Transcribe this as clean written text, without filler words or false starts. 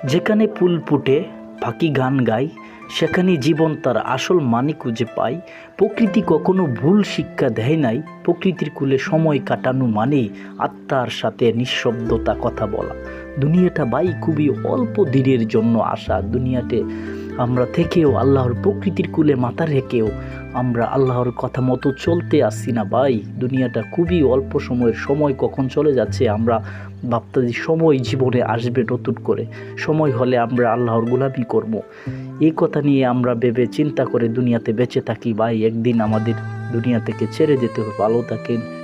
যেখানে ফুল ফুটে পাখি গান গায়, সেখানে জীবন তার আসল মানে খুঁজে পায়। প্রকৃতি কখনো ভুল শিক্ষা দেয় নাই। প্রকৃতির কূলে সময় কাটানো মানে আত্মার সাথে নিঃশব্দতা কথা বলা। দুনিয়াটা ভাই খুবই অল্প দিনের জন্য আসা। দুনিয়াতে আমরা থেকেও আল্লাহর প্রকৃতির কূলে মাথা রেখেও আমরা আল্লাহর কথা মতো চলতে আসছি না ভাই। দুনিয়াটা খুবই অল্প সময়ের, সময় কখন চলে যাচ্ছে আমরা ভাবতেছি সময় জীবনে আসবে নতুন করে। সময় হলে আমরা আল্লাহর গোলামি করব। এই কথা নিয়ে আমরা ভেবে চিন্তা করে দুনিয়াতে বেঁচে থাকি ভাই। একদিন আমাদের দুনিয়া থেকে ছেড়ে যেতে হবে। ভালো থাকেন।